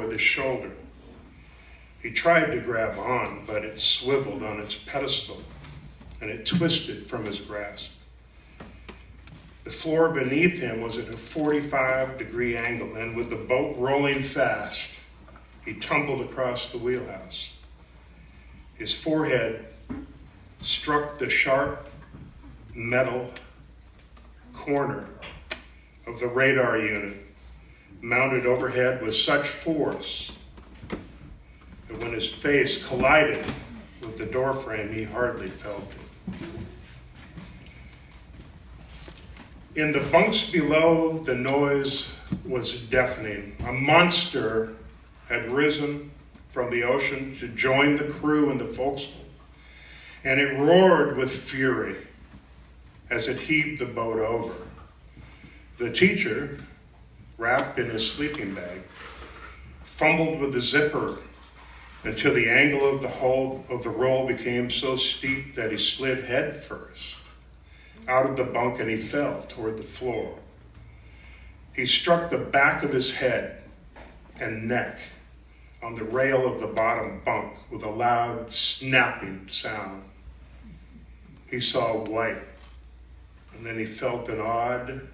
with his shoulder. He tried to grab on, but it swiveled on its pedestal, and it twisted from his grasp. The floor beneath him was at a 45-degree angle, and with the boat rolling fast, he tumbled across the wheelhouse. His forehead struck the sharp metal corner of the radar unit mounted overhead with such force that when his face collided with the doorframe, he hardly felt it. In the bunks below, the noise was deafening. A monster had risen from the ocean to join the crew in the forecastle, and it roared with fury as it heaved the boat over. The teacher, wrapped in his sleeping bag, fumbled with the zipper until the angle of the hull of the roll became so steep that he slid head first out of the bunk and he fell toward the floor. He struck the back of his head and neck on the rail of the bottom bunk with a loud snapping sound. He saw white, and then he felt an odd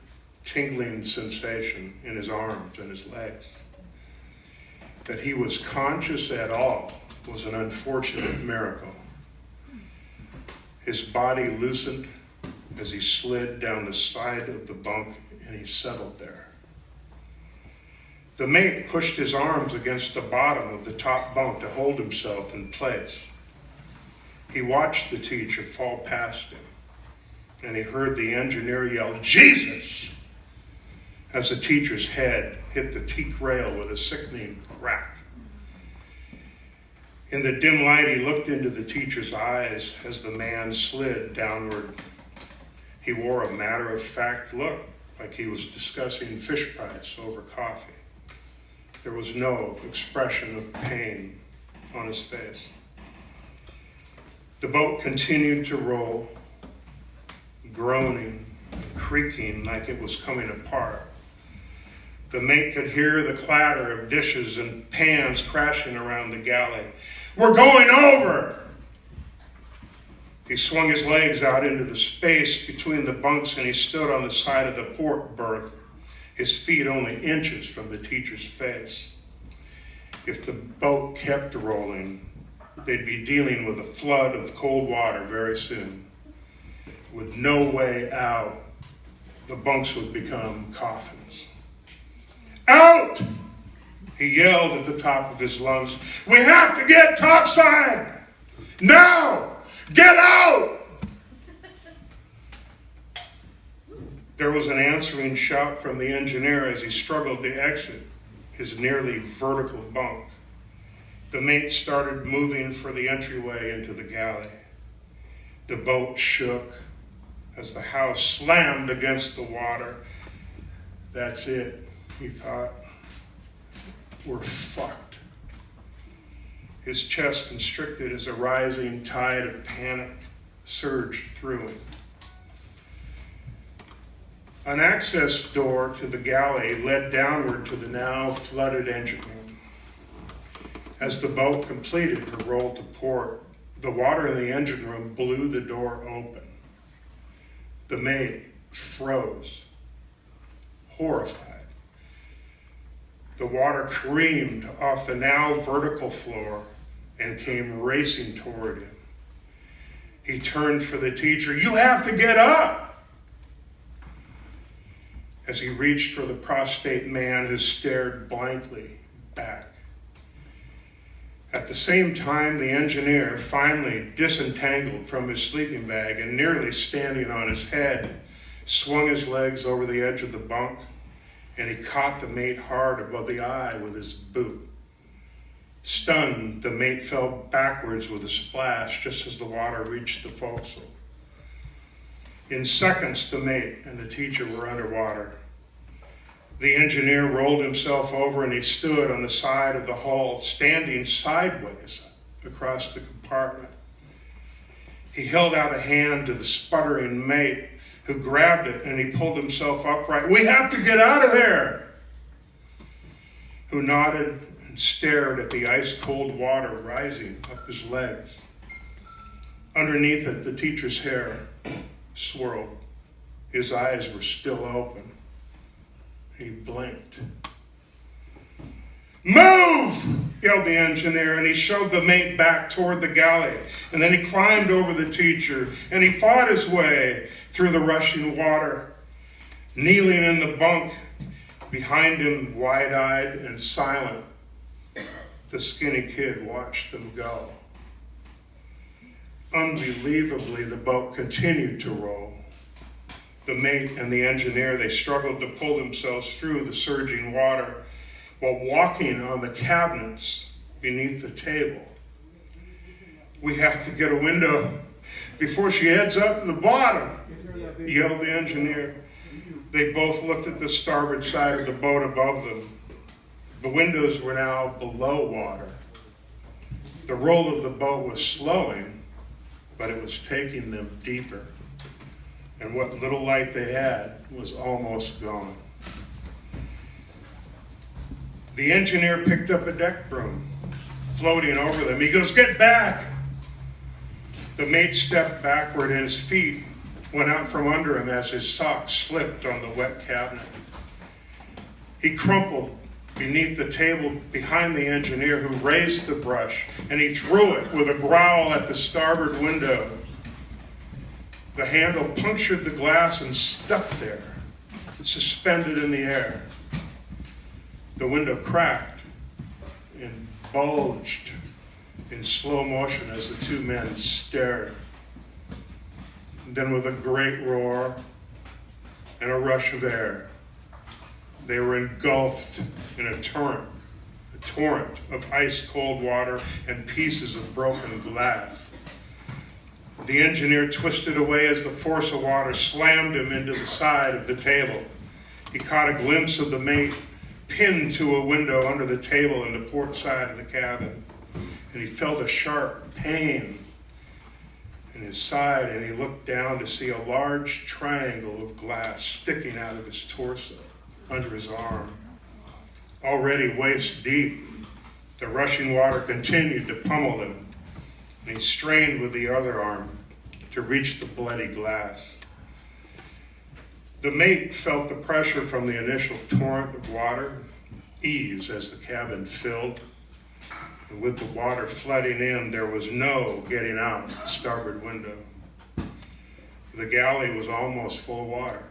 tingling sensation in his arms and his legs. That he was conscious at all was an unfortunate miracle. His body loosened as he slid down the side of the bunk, and he settled there. The mate pushed his arms against the bottom of the top bunk to hold himself in place. He watched the teacher fall past him, and he heard the engineer yell, "Jesus!" as the teacher's head hit the teak rail with a sickening crack. In the dim light, he looked into the teacher's eyes as the man slid downward. He wore a matter-of-fact look, like he was discussing fish price over coffee. There was no expression of pain on his face. The boat continued to roll, groaning, creaking like it was coming apart. The mate could hear the clatter of dishes and pans crashing around the galley. "We're going over!" He swung his legs out into the space between the bunks, and he stood on the side of the port berth, his feet only inches from the teacher's face. If the boat kept rolling, they'd be dealing with a flood of cold water very soon. With no way out, the bunks would become coffins. "Out!" he yelled at the top of his lungs. "We have to get topside! Now! Get out!" There was an answering shout from the engineer as he struggled to exit his nearly vertical bunk. The mate started moving for the entryway into the galley. The boat shook as the house slammed against the water. "That's it," he thought. "We're fucked." His chest constricted as a rising tide of panic surged through him. An access door to the galley led downward to the now flooded engine room. As the boat completed her roll to port, the water in the engine room blew the door open. The mate froze, horrified. The water creamed off the now vertical floor and came racing toward him. He turned for the teacher. "You have to get up!" As he reached for the prostrate man who stared blankly back. At the same time, the engineer finally disentangled from his sleeping bag and, nearly standing on his head, swung his legs over the edge of the bunk, and he caught the mate hard above the eye with his boot. Stunned, the mate fell backwards with a splash just as the water reached the forecastle. In seconds, the mate and the teacher were underwater. The engineer rolled himself over and he stood on the side of the hull, standing sideways across the compartment. He held out a hand to the sputtering mate, who grabbed it, and he pulled himself upright. "We have to get out of here!" Who nodded and stared at the ice-cold water rising up his legs. Underneath it, the teacher's hair swirled. His eyes were still open. He blinked. "Move!" yelled the engineer, and he shoved the mate back toward the galley. And then he climbed over the teacher, and he fought his way through the rushing water. Kneeling in the bunk, behind him, wide-eyed and silent, the skinny kid watched them go. Unbelievably, the boat continued to roll. The mate and the engineer, they struggled to pull themselves through the surging water while walking on the cabinets beneath the table. "We have to get a window before she heads up to the bottom," yelled the engineer. They both looked at the starboard side of the boat above them. The windows were now below water. The roll of the boat was slowing, but it was taking them deeper. And what little light they had was almost gone. The engineer picked up a deck broom, floating over them. He goes, "Get back!" The mate stepped backward, and his feet went out from under him as his socks slipped on the wet cabinet. He crumpled beneath the table behind the engineer, who raised the brush, and he threw it with a growl at the starboard window. The handle punctured the glass and stuck there, suspended in the air. The window cracked and bulged in slow motion as the two men stared. Then with a great roar and a rush of air, they were engulfed in a torrent of ice-cold water and pieces of broken glass. The engineer twisted away as the force of water slammed him into the side of the table. He caught a glimpse of the mate pinned to a window under the table in the port side of the cabin, and he felt a sharp pain in his side, and he looked down to see a large triangle of glass sticking out of his torso under his arm. Already waist deep, the rushing water continued to pummel him, and he strained with the other arm to reach the bloody glass. The mate felt the pressure from the initial torrent of water ease as the cabin filled, and with the water flooding in, there was no getting out the starboard window. The galley was almost full of water.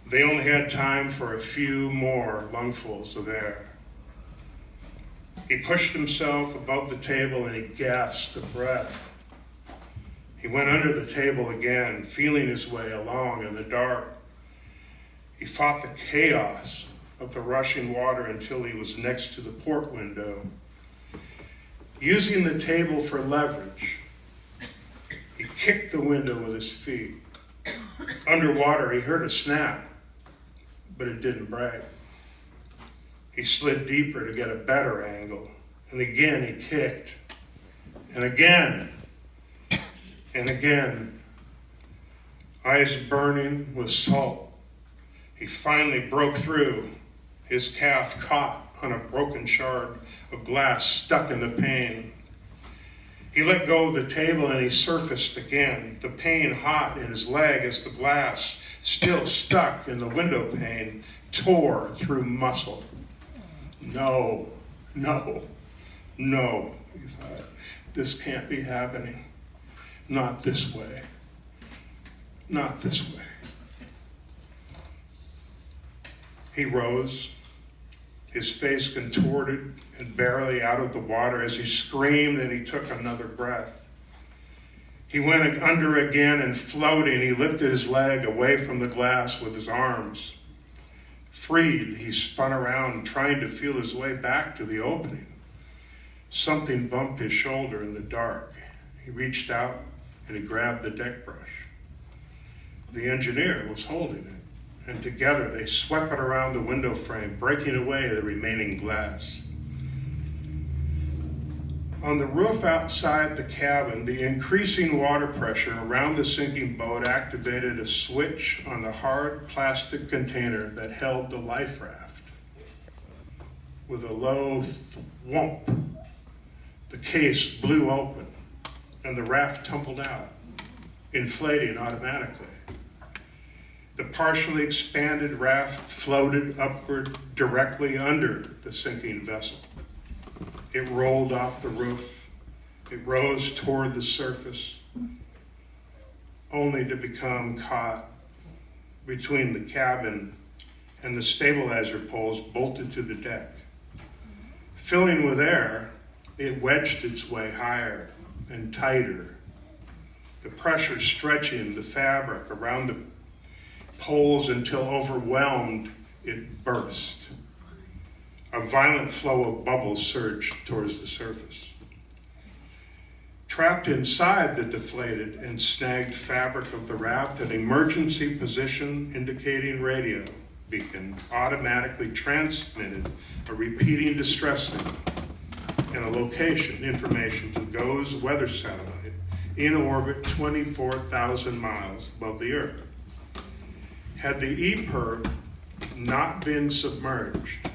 They only had time for a few more lungfuls of air. He pushed himself above the table and he gasped a breath. He went under the table again, feeling his way along in the dark. He fought the chaos of the rushing water until he was next to the port window. Using the table for leverage, he kicked the window with his feet. Underwater, he heard a snap, but it didn't break. He slid deeper to get a better angle, and again he kicked, and again, and again. Eyes burning with salt, he finally broke through. His calf caught on a broken shard of glass stuck in the pane. He let go of the table and he surfaced again, the pain hot in his leg as the glass, still stuck in the window pane, tore through muscle. No, he thought, this can't be happening. Not this way. Not this way. He rose, his face contorted and barely out of the water as he screamed and he took another breath. He went under again and floating, he lifted his leg away from the glass with his arms. Freed, he spun around, trying to feel his way back to the opening. Something bumped his shoulder in the dark. He reached out and he grabbed the deck brush. The engineer was holding it, and together they swept it around the window frame, breaking away the remaining glass. On the roof outside the cabin, the increasing water pressure around the sinking boat activated a switch on the hard plastic container that held the life raft. with a low thwomp, the case blew open and the raft tumbled out, inflating automatically. The partially expanded raft floated upward directly under the sinking vessel. It rolled off the roof. It rose toward the surface, only to become caught between the cabin and the stabilizer poles bolted to the deck. Filling with air, it wedged its way higher and tighter, the pressure stretching the fabric around the poles until overwhelmed, it burst. A violent flow of bubbles surged towards the surface. Trapped inside the deflated and snagged fabric of the raft, an emergency position indicating radio beacon automatically transmitted a repeating distress signal and a location information to GOES weather satellite in orbit 24,000 miles above the Earth. Had the EPIRB not been submerged,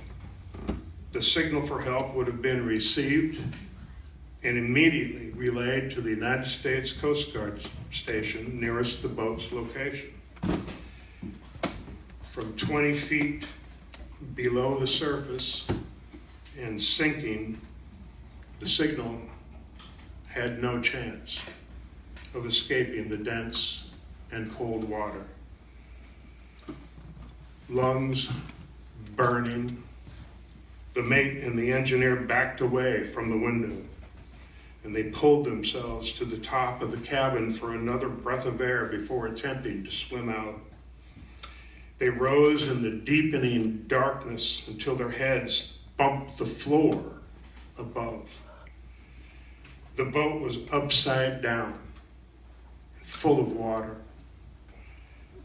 the signal for help would have been received and immediately relayed to the United States Coast Guard station nearest the boat's location. From 20 feet below the surface and sinking, the signal had no chance of escaping the dense and cold water. Lungs burning, the mate and the engineer backed away from the window, and they pulled themselves to the top of the cabin for another breath of air before attempting to swim out. They rose in the deepening darkness until their heads bumped the floor above. The boat was upside down, full of water.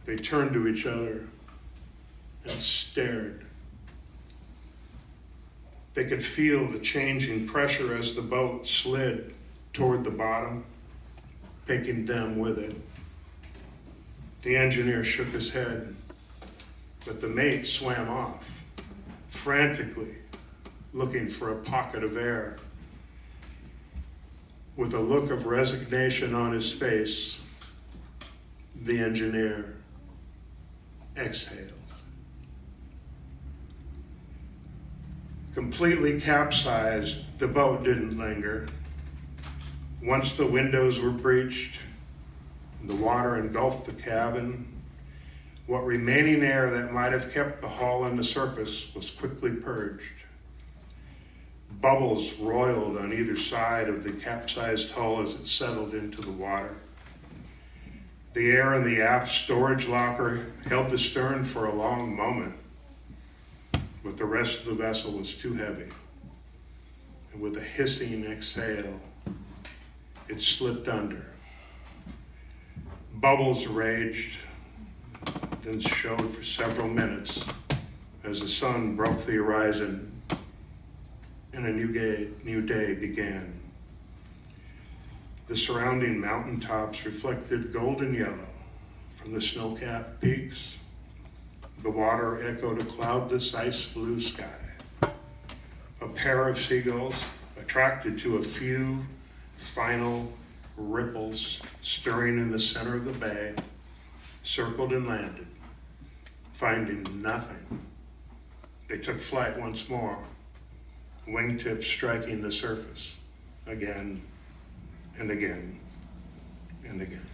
They turned to each other and stared. They could feel the changing pressure as the boat slid toward the bottom, taking them with it. The engineer shook his head, but the mate swam off, frantically looking for a pocket of air. With a look of resignation on his face, the engineer exhaled. Completely capsized, the boat didn't linger. Once the windows were breached, the water engulfed the cabin. What remaining air that might have kept the hull on the surface was quickly purged. Bubbles roiled on either side of the capsized hull as it settled into the water. The air in the aft storage locker held the stern for a long moment, but the rest of the vessel was too heavy. And with a hissing exhale, it slipped under. Bubbles raged, then showed for several minutes as the sun broke the horizon and a new day began. The surrounding mountaintops reflected golden yellow from the snow-capped peaks. The water echoed a cloudless ice blue sky. A pair of seagulls, attracted to a few final ripples stirring in the center of the bay, circled and landed. Finding nothing, they took flight once more, wingtips striking the surface again and again and again.